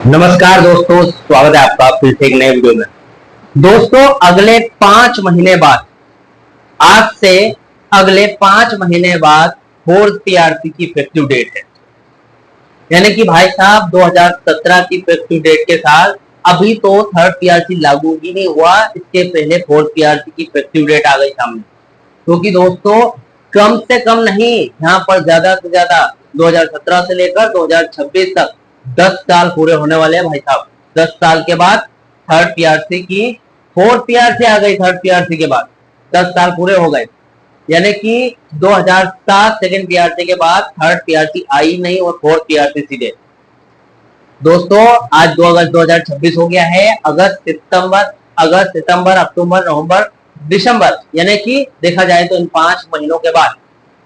नमस्कार दोस्तों, स्वागत है आपका फिर से एक नए वीडियो में। दोस्तों, अगले 5 महीने बाद, आज से अगले 5 महीने बाद फोर्थ पीआरसी की इफेक्टिव डेट है। यानी कि भाई साहब 2017 की इफेक्टिव डेट के साथ अभी तो थर्ड पीआरसी लागू ही नहीं हुआ, इसके पहले फोर्थ पीआरसी की इफेक्टिव डेट आ गई सामने। क्योंकि दोस्तों कम से कम नहीं, यहाँ पर ज्यादा से ज्यादा 2017 से लेकर 2026 तक 10 साल पूरे होने वाले हैं भाई साहब। 10 साल के बाद थर्ड पीआरसी की फोर्थ पीआरसी आ गई। थर्ड पीआरसी के बाद 10 साल पूरे हो गए। यानी कि 2007 सेकेंड पीआरसी के बाद थर्ड पीआरसी आई नहीं और फोर्थ पीआरसी सीधे। दोस्तों आज 2 अगस्त 2026 हो गया है। अगस्त, सितंबर, अक्टूबर, नवंबर, दिसंबर, यानी कि देखा जाए तो इन 5 महीनों के बाद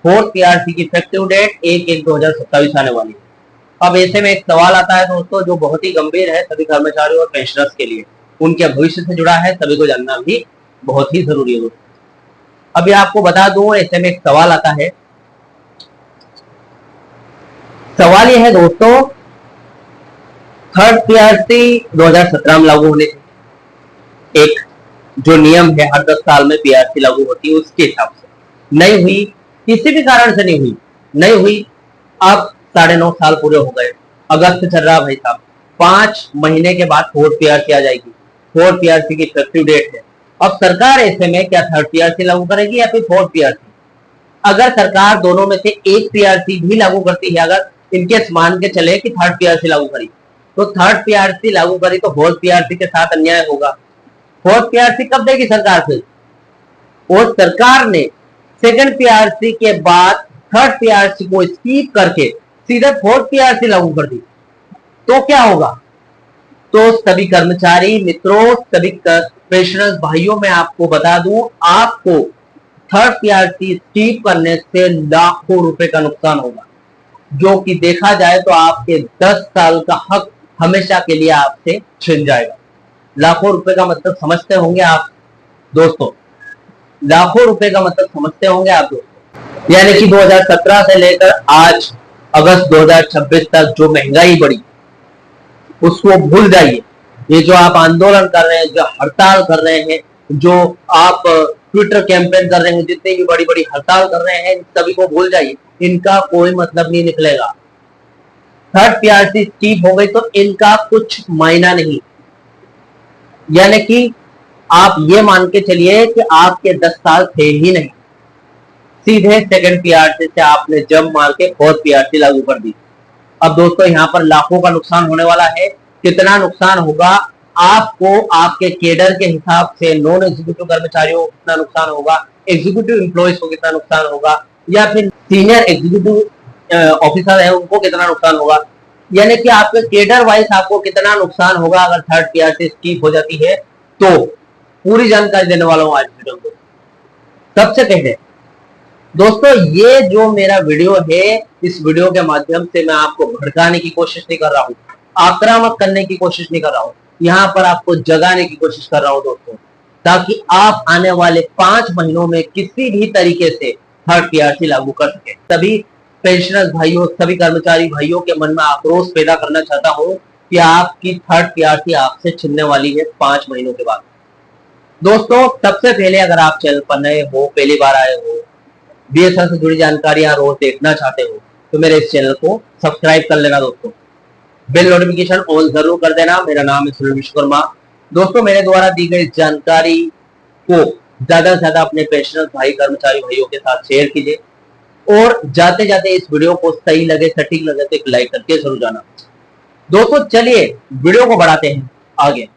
फोर्थ पीआरसी की इफेक्टिव डेट 1/1/2027 आने वाली है। अब ऐसे में एक सवाल आता है दोस्तों, जो बहुत ही गंभीर है सभी कर्मचारियों और पेंशनर्स के लिए, उनके भविष्य से जुड़ा है, सभी को जानना भी बहुत ही जरूरी है दोस्तों। अभी आपको बता दूं, ऐसे में एक सवाल आता है। सवाल यह है दोस्तों, थर्ड पीआरसी 2017 में लागू होने थे। एक जो नियम है हर 10 साल में पीआरसी लागू होती है, उसके हिसाब से नहीं हुई, किसी भी कारण से नहीं हुई। अब 9.5 साल पूरे हो गए। अगस्त चल रहा भाई साहब, 5 महीने के बाद फोर्थ पीआरसी आ जाएगी। फोर्थ पीआरसी की इफेक्टिव डेट है। अब सरकार ऐसे में क्या थर्ड पीआरसी लागू करेगी या फिर फोर्थ पीआरसी? अगर सरकार दोनों में से एक पीआरसी भी लागू करती है, अगर इनकेस मान के चले कि थर्ड पीआरसी लागू करी, तो थर्ड पीआरसी लागू करी तो फोर्थ पीआरसी के साथ अन्याय होगा। फोर्थ पीआरसी कब देगी सरकार से? और सरकार ने सेकंड पीआरसी के बाद थर्ड पीआरसी को स्कीप करके सीधे फोर्थ पीआरसी लागू कर दी, तो क्या होगा? तो सभी कर्मचारी मित्रों, सभी पेंशनर्स भाइयों, मैं आपको बता दूं, आपको थर्ड पीआरसी स्कीप करने से लाखों रुपए का नुकसान होगा, जो कि देखा जाए तो आपके 10 साल का हक हमेशा के लिए आपसे छिन जाएगा। लाखों रुपए का मतलब समझते होंगे आप दोस्तों, लाखों रुपए का मतलब समझते होंगे आप दोस्तों। यानी कि 2017 से लेकर आज अगस्त 2026 तक जो महंगाई बढ़ी, उसको भूल जाइए। ये जो आप आंदोलन कर रहे हैं, जो हड़ताल कर रहे हैं, जो आप ट्विटर कैंपेन कर रहे हैं, जितनी भी बड़ी बड़ी हड़ताल कर रहे हैं, सभी को भूल जाइए। इनका कोई मतलब नहीं निकलेगा। थर्ड पीआरसी स्कीप हो गई तो इनका कुछ मायना नहीं। यानी कि आप ये मान के चलिए कि आपके 10 साल थे ही नहीं। सीधे सेकंड पीआरसी से आपने जंप मार के फोर्थ पीआरसी लागू कर दी। अब दोस्तों यहाँ पर लाखों का नुकसान होने वाला है। कितना नुकसान होगा आपको, आपके केडर के हिसाब से नॉन एग्जीक्यूटिव कर्मचारियों को कितना नुकसान होगा, एग्जीक्यूटिव एम्प्लॉइज को कितना नुकसान होगा, या फिर सीनियर एग्जीक्यूटिव ऑफिसर है उनको कितना नुकसान होगा, यानी कि आपके केडर वाइज आपको कितना नुकसान होगा अगर थर्ड पीआरसी स्कीप हो जाती है, तो पूरी जानकारी देने वाला हूं आज वीडियो में। सबसे पहले दोस्तों, ये जो मेरा वीडियो है, इस वीडियो के माध्यम से मैं आपको भड़काने की कोशिश नहीं कर रहा हूं, आक्रामक करने की कोशिश नहीं कर रहा हूं, यहां पर आपको जगाने की कोशिश कर रहा हूं दोस्तों, ताकि आप आने वाले 5 महीनों में किसी भी तरीके से थर्ड पीआरसी लागू कर सके। सभी पेंशनर्स भाइयों, सभी कर्मचारी भाइयों के मन में आक्रोश पैदा करना चाहता हूं कि आपकी थर्ड पीआरसी आपसे छिनने वाली है 5 महीनों के बाद। दोस्तों सबसे पहले, अगर आप चैनल पर नए हो, पहली बार आए हो, बीएसएफ से जुड़ी जानकारियां रोज देखना चाहते हो, तो मेरे इस चैनल को सब्सक्राइब कर लेना दोस्तों। बेल नोटिफिकेशन ऑन जरूर कर देना। मेरा नाम है सुनील विश्वकर्मा। दोस्तों मेरे द्वारा दी गई जानकारी को ज्यादा से ज्यादा अपने पेंशनर्स भाई, कर्मचारी भाइयों के साथ शेयर कीजिए, और जाते जाते इस वीडियो को सही लगे, सटीक लगे तो एक लाइक करके जरूर जाना। दोस्तों चलिए वीडियो को बढ़ाते हैं आगे।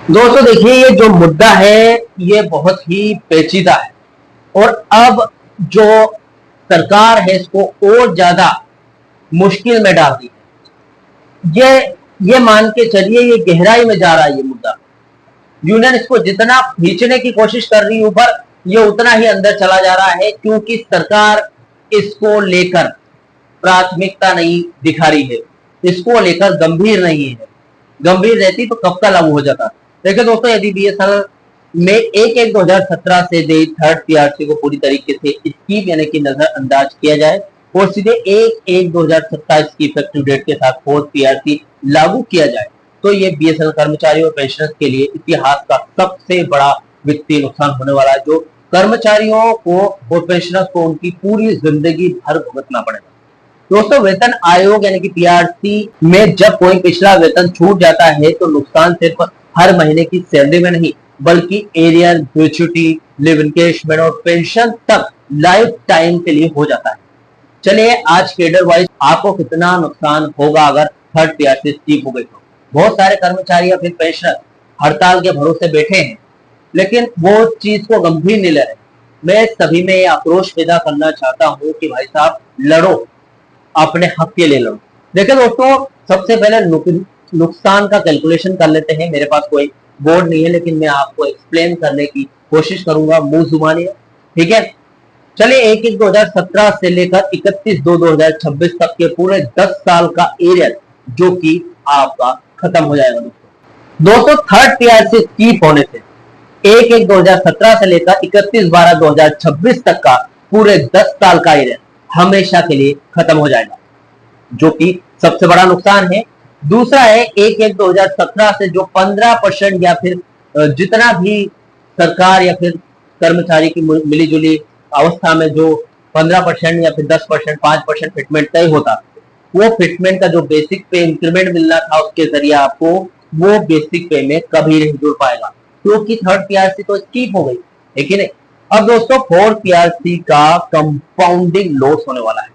दोस्तों देखिए, ये जो मुद्दा है ये बहुत ही पेचीदा है, और अब जो सरकार है इसको और ज्यादा मुश्किल में डाल दी है। ये मान के चलिए ये गहराई में जा रहा है ये मुद्दा। यूनियन इसको जितना खींचने की कोशिश कर रही है ऊपर, ये उतना ही अंदर चला जा रहा है, क्योंकि सरकार इसको लेकर प्राथमिकता नहीं दिखा रही है, इसको लेकर गंभीर नहीं है। गंभीर रहती तो कब का लागू हो जाता। देखिए दोस्तों, यदि बीएसएल में 1/1/2017 से थर्ड पीआरसी को पूरी तरीके से स्कीप यानी कि नजरअंदाज किया जाए और सीधे 1/1/2027 की इफेक्टिव डेट के साथ फोर्थ पीआरसी लागू किया जाए तो ये बीएसएनएल कर्मचारियों और पेंशनर्स के लिए इतिहास का सबसे बड़ा वित्तीय नुकसान होने वाला है, जो कर्मचारियों को और पेंशनर्स को उनकी पूरी जिंदगी भर भुगतना पड़ेगा। दोस्तों, वेतन आयोग यानी कि पीआरसी में जब कोई पिछला वेतन छूट जाता है तो नुकसान सिर्फ हर महीने की सैलरी में नहीं बल्कि एरियर, ग्रेच्युटी, लिव एनकेशमेंट और पेंशन तक लाइफ टाइम के लिए हो जाता है। चलिए आज कैडर वाइज आपको कितना नुकसान होगा अगर थर्ड पीआरसी स्कीम हो गई तो। बहुत सारे कर्मचारी या फिर पेंशनर हड़ताल के भरोसे बैठे हैं लेकिन वो चीज को गंभीर नहीं ले रहे। मैं सभी में आक्रोश पैदा करना चाहता हूँ कि भाई साहब लड़ो, अपने हक के लिए लड़ो। देखिए दोस्तों, सबसे पहले नुकसान का कैलकुलेशन कर लेते हैं। मेरे पास कोई बोर्ड नहीं है लेकिन मैं आपको एक्सप्लेन करने की कोशिश करूंगा मुंह जुबानी, ठीक है। चलिए 1/1/2017 से लेकर 31/2/2026 तक के पूरे 10 साल का एरियर जो कि आपका खत्म हो जाएगा। दोस्तों थर्ड पीआरसी स्कीम होने से 1/1/2017 से लेकर 31/12/2026 तक का पूरे 10 साल का एरियर हमेशा के लिए खत्म हो जाएगा, जो कि सबसे बड़ा नुकसान है। दूसरा है 1/1/2017 से जो 15% या फिर जितना भी सरकार या फिर कर्मचारी की मिलीजुली अवस्था में जो 15% या फिर 10%, 5% फिटमेंट तय होता, वो फिटमेंट का जो बेसिक पे इंक्रीमेंट मिलना था उसके जरिए आपको वो बेसिक पे में कभी नहीं जुड़ पाएगा क्योंकि थर्ड पीआरसी तो स्कीप हो गई है कि नहीं। अब दोस्तों फोर्थ पीआरसी का कंपाउंडिंग लॉस होने वाला है।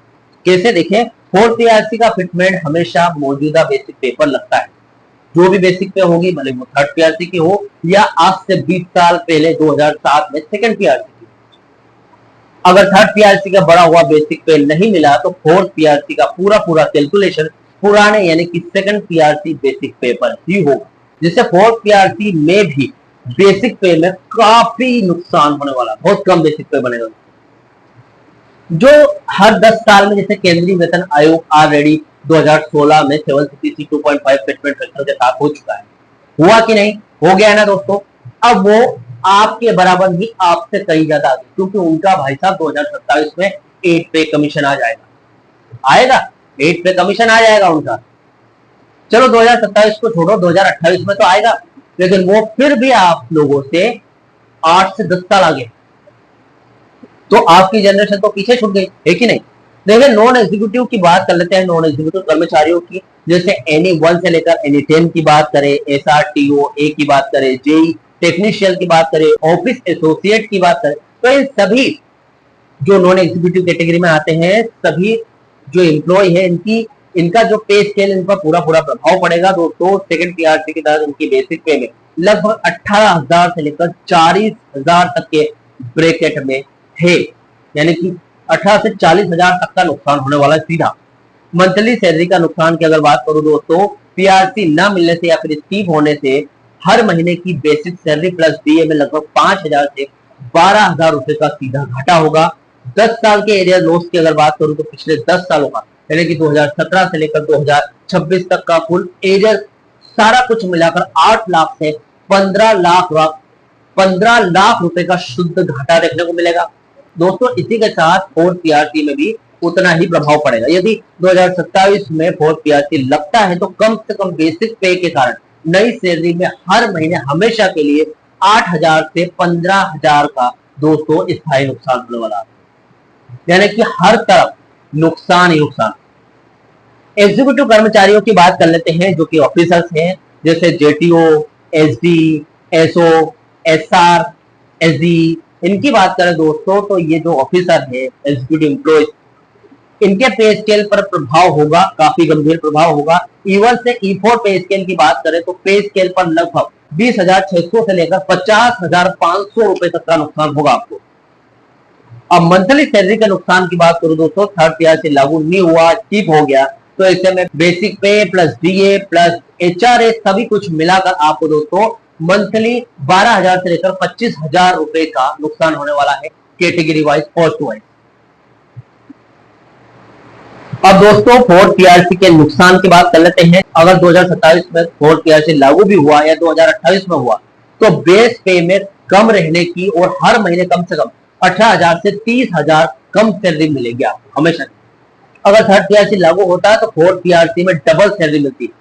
कैसे देखें, फोर्थ पीआरसी का फिटमेंट हमेशा मौजूदा बेसिक पे पर लगता है। जो भी बेसिक पे होगी भले वो थर्ड पीआरसी की हो या आज से 20 साल पहले 2007 में सेकंड पीआरसी की। अगर थर्ड पीआरसी का बड़ा हुआ बेसिक पे नहीं मिला तो फोर्थ पीआरसी का पूरा कैलकुलेशन पुराने यानी कि सेकंड पीआरसी बेसिक पे पर ही होगा, जिससे फोर्थ पीआरसी में भी बेसिक पे में काफी नुकसान होने वाला, बहुत कम बेसिक पे बनेगा। जो हर 10 साल में जैसे केंद्रीय वेतन आयोग ऑलरेडी 2016 में 762.5 फिटमेंट फैक्टर के साथ हो चुका है। हुआ कि नहीं? हो गया है ना दोस्तों। अब वो आपके बराबर ही आपसे कहीं ज्यादा आगे, क्योंकि उनका भाई साहब 2027 में 8 पे कमीशन आ जाएगा, 8 पे कमीशन आ जाएगा उनका। चलो 2027 को छोड़ो, 2028 में तो आएगा, लेकिन वो फिर भी आप लोगों से 8 से 10 साल आगे, तो आपकी जनरेशन तो पीछे छूट गई है कि नहीं। देखिए नॉन एग्जीक्यूटिव की बात कर लेते हैं। नॉन एग्जीक्यूटिव कर्मचारियों की जैसे NE1 से लेकर NE10 की बात करें, SRTO A की बात करें, जेई टेक्नीशियन की बात करें, ऑफिस एसोसिएट की बात करें, तो इन सभी जो नॉन एग्जीक्यूटिव कैटेगरी में आते हैं, सभी जो एम्प्लॉय है इनका जो पे स्केल इन पर पूरा प्रभाव पड़ेगा। दोस्तों सेकंड पीआरसी के तहत उनकी बेसिक पे में लगभग 18,000 से लेकर 40,000 तक के ब्रैकेट में है, यानी कि 18 से 40,000 तक का नुकसान होने वाला है सीधा। मंथली सैलरी का नुकसान की अगर बात करूं दोस्तों, पीआरसी ना मिलने से या फिर स्कीप होने से हर महीने की बेसिक सैलरी प्लस डीए में लगभग 5,000 से 12,000 रुपए का सीधा घाटा होगा। 10 साल के एरियर लॉस की अगर बात करूं तो पिछले 10 सालों का यानी कि 2017 से लेकर 2026 तक का कुल एरियर सारा कुछ मिलाकर 8 लाख से 15 लाख रुपए का शुद्ध घाटा देखने को मिलेगा। दोस्तों इसी के साथ फोर्थ पीआरसी में भी उतना ही प्रभाव पड़ेगा। यदि 2027 में फोर्थ पीआरसी लगता है तो कम से कम बेसिक पे के कारण नई सैलरी में हर महीने हमेशा के लिए 8,000 से 15,000 का दोस्तों स्थायी नुकसान होने वाला है, यानी कि हर तरफ नुकसान ही नुकसान। एग्जीक्यूटिव कर्मचारियों की बात कर लेते हैं जो कि ऑफिसर्स हैं, जैसे JTO, SD, SO, SR, SD, इनकी बात करें दोस्तों तो ये जो ऑफिसर है एग्जीक्यूटिव एम्प्लॉय, इनके पे स्केल पर प्रभाव होगा, काफी गंभीर प्रभाव होगा। E1 से E4 पे स्केल की बात करें तो पे स्केल पर लगभग 20,600 से लेकर 50,500 रुपए तक का नुकसान होगा आपको। अब मंथली सैलरी के नुकसान की बात करूं दोस्तों, थर्ड पीआरसी लागू नहीं हुआ, स्किप हो गया, तो ऐसे में बेसिक पे प्लस डीए प्लस एचआरए सभी कुछ मिलाकर आपको दोस्तों मंथली 12,000 से लेकर 25,000 रुपए का नुकसान होने वाला है कैटेगरी वाइज, पोस्ट वाइज। अब दोस्तों फोर्थ पीआरसी के नुकसान की बात कर लेते हैं। अगर 2027 में फोर्थ पीआरसी लागू भी हुआ या 2028 में हुआ तो बेस पे में कम रहने की और हर महीने कम से कम 18,000 से 30,000 कम सैलरी मिलेगी आपको हमेशा। अगर थर्ड पीआरसी लागू होता है तो फोर्थ पीआरसी में डबल सैलरी मिलती है।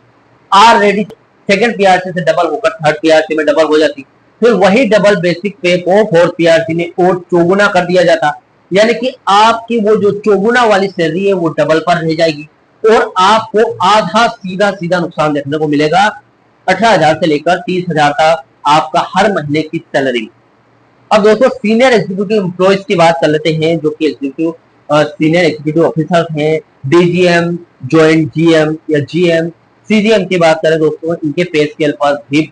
ऑलरेडी सेकंड पीआरसी से डबल होकर थर्ड पीआरसी में डबल हो जाती, फिर वही डबल बेसिक पे को फोर्थ पीआरसी ने और चौगुना कर दिया जाता, यानी कि आपकी वो जो चौगुना वाली सैलरी है वो डबल पर रह जाएगी और आपको आधा सीधा सीधा नुकसान देखने को मिलेगा। 18,000 से लेकर 30,000 तक आपका हर महीने की सैलरी। अब दोस्तों सीनियर एग्जीक्यूटिव एम्प्लॉयज की बात कर लेते हैं, जो कि एग्जीक्यूटिव सीनियर एग्जीक्यूटिव ऑफिसर हैं, डीजीएम, ज्वाइंट जीएम या जीएम, सीजीएम की बात करें दोस्तों, इनके पे स्केल पर भी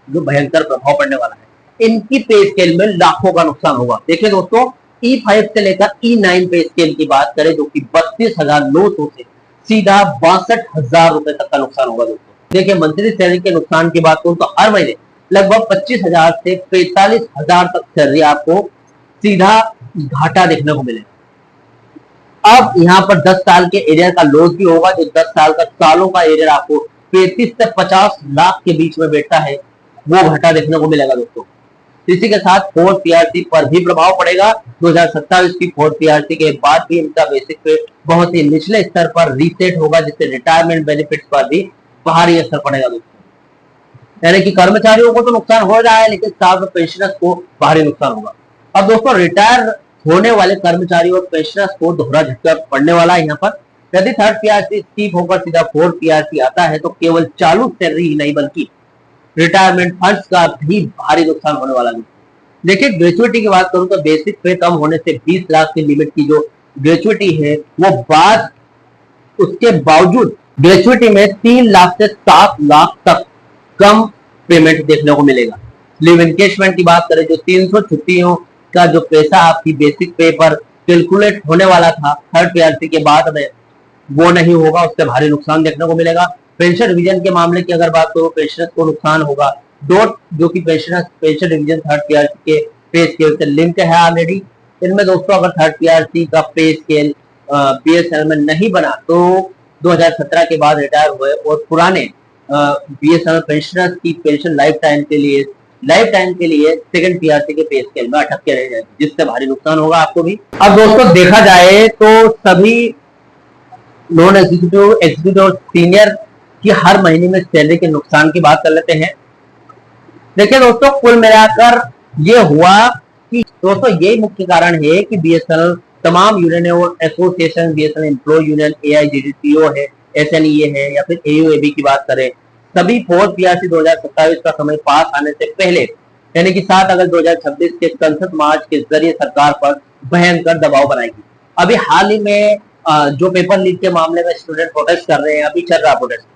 जो भयंकर प्रभाव पड़ने वाला है। इनकी पे स्केल में लाखों का नुकसान होगा। देखिए दोस्तों, E5 से लेकर E9 पे स्केल की बात करें, जो कि 32,900 से सीधा 62,000 रुपए तक का नुकसान होगा दोस्तों। देखिए मंथली सैलरी के नुकसान की बात करूं तो हर महीने लगभग 25,000 से 45,000 तक सैलरी आपको सीधा घाटा देखने को मिलेगा। अब यहाँ पर 10 साल के एरियर का लॉस भी होगा, जो 10 साल का सालों का एरियर आपको 35 से 50 लाख के बीच में बैठता है, वो घाटा देखने को मिलेगा दोस्तों। इसी के साथ फोर्थ पीआरसी पर भी प्रभाव पड़ेगा। 2027 की फोर्थ पीआरसी के बाद भी इनका बेसिक पे बहुत ही निचले स्तर पर रीसेट होगा, जिससे रिटायरमेंट बेनिफिट्स पर भी भारी असर पड़ेगा दोस्तों। यानी कि कर्मचारियों को तो नुकसान हो रहा है, लेकिन साथ में पेंशनर्स को भारी नुकसान होगा। अब दोस्तों रिटायर होने वाले कर्मचारियों और पेंशनर्स को दोहरा झटका पड़ने वाला है। यहाँ पर यदि थर्ड पीआरसी स्कीप होकर सीधा फोर्थ पीआरसी आता है तो केवल चालू सैलरी ही नहीं बल्कि रिटायरमेंट फंड्स का भी भारी नुकसान होने वाला है। देखिए ग्रेचुइटी की बात करूं तो बेसिक पे कम होने से 20 लाख की लिमिट की जो ग्रेचुइटी है वो बाद उसके बावजूद ग्रेचुइटी में 3 लाख से 7 लाख तक कम पेमेंट देखने को मिलेगा। लिव इनकेशमेंट की बात करें, जो 300 छुट्टियों का जो पैसा आपकी बेसिक पे पर कैलकुलेट होने वाला था थर्ड पीआरसी के बाद में, वो नहीं होगा, उससे भारी नुकसान देखने को मिलेगा। पेंशन डिवीजन के मामले की अगर बात करो, पेंशनर्स को नुकसान होगा। डॉट जो कि पेंशन डिवीजन थर्ड पीआरसी के पे स्केल से लिंक है ऑलरेडी। इनमें दोस्तों अगर थर्ड पीआरसी का पे स्केल बीएसएनएल में नहीं बना तो 2017 के बाद रिटायर हुए और पुराने बीएसएनएल पेंशनर्स की पेंशन लाइफ टाइम के लिए सेकंड पीआरसी के पे स्केल में अटक के रह जाएगी, जिससे भारी नुकसान होगा आपको भी। अब दोस्तों देखा जाए तो सभी नॉन एग्जीक्यूटिव, एग्जीक्यूटिव और सीनियर की हर महीने में सैलरी के नुकसान की बात कर लेते हैं। देखिए दोस्तों कुल मिलाकर ये हुआ कि दोस्तों यही मुख्य कारण है कि बीएसएनएल तमाम यूनियन और एसोसिएशन, बीएसएनएल एम्प्लॉय यूनियन, एआईजीडीसीओ है, एसएनईए है या फिर एयूएबी की बात करें, सभी फोर्थ पीआरसी 2027 का समय पास आने से पहले यानी कि 7 अगस्त 2026 के संसद मार्च के जरिए सरकार पर भयंकर दबाव बनाएगी। अभी हाल ही में जो पेपर लीक के मामले में स्टूडेंट प्रोटेस्ट कर रहे हैं, अभी चल रहा प्रोटेस्ट,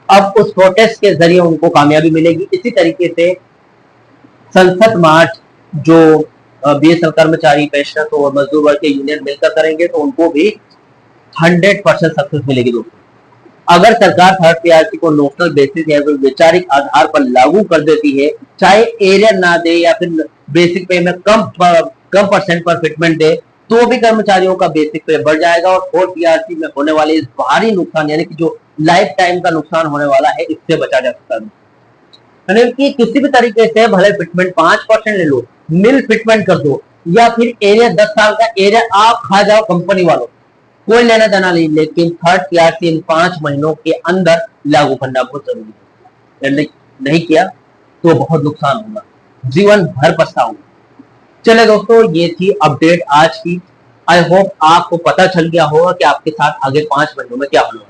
अब उस प्रोटेस्ट के जरिए उनको कामयाबी मिलेगी। इसी तरीके से संसद मार्च जो बीएसएनएल कर्मचारी, पेंशनर्स और मजदूर वर्ग के यूनियन मिलकर करेंगे तो उनको भी 100% सक्सेस मिलेगी दोस्तों। अगर सरकार थर्ड पीआरसी को नोशनल बेसिस या फिर वैचारिक आधार पर लागू कर देती है, चाहे एरियर ना दे या फिर बेसिक पे में कम परसेंट पर फिटमेंट दे, तो भी कर्मचारियों का बेसिक पे बढ़ जाएगा और फोर्थ पीआरसी में होने वाले इस भारी नुकसान यानी कि जो लाइफ टाइम का नुकसान होने वाला है, इससे बचा जा सकता है। यानी कि किसी भी तरीके से भले फिटमेंट 5% ले लो, मिल फिटमेंट कर दो या फिर एरिया 10 साल का एरिया आप खा जाओ कंपनी वालों, कोई लेना देना नहीं, लेकिन थर्ड पीआरसी इन 5 महीनों के अंदर लागू करना बहुत जरूरी है। नहीं किया तो बहुत नुकसान होगा, जीवन भर पछताओगे। चले दोस्तों ये थी अपडेट आज की। आई होप आपको पता चल गया होगा कि आपके साथ आगे 5 महीनों में क्या होगा।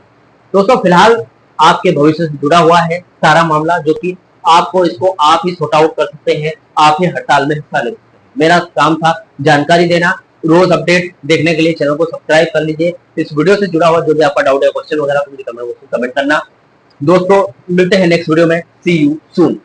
दोस्तों फिलहाल आपके भविष्य से जुड़ा हुआ है सारा मामला, जो कि आपको इसको आप ही सॉर्ट आउट कर सकते हैं, आप ही हड़ताल में हिस्सा ले सकते हैं। मेरा काम था जानकारी देना। रोज अपडेट देखने के लिए चैनल को सब्सक्राइब कर लीजिए। इस वीडियो से जुड़ा हुआ जो भी आपका डाउट है, क्वेश्चन वगैरह, तो मुझे कमेंट बॉक्स में कमेंट करना। दोस्तों मिलते हैं नेक्स्ट वीडियो में। सी यू सून।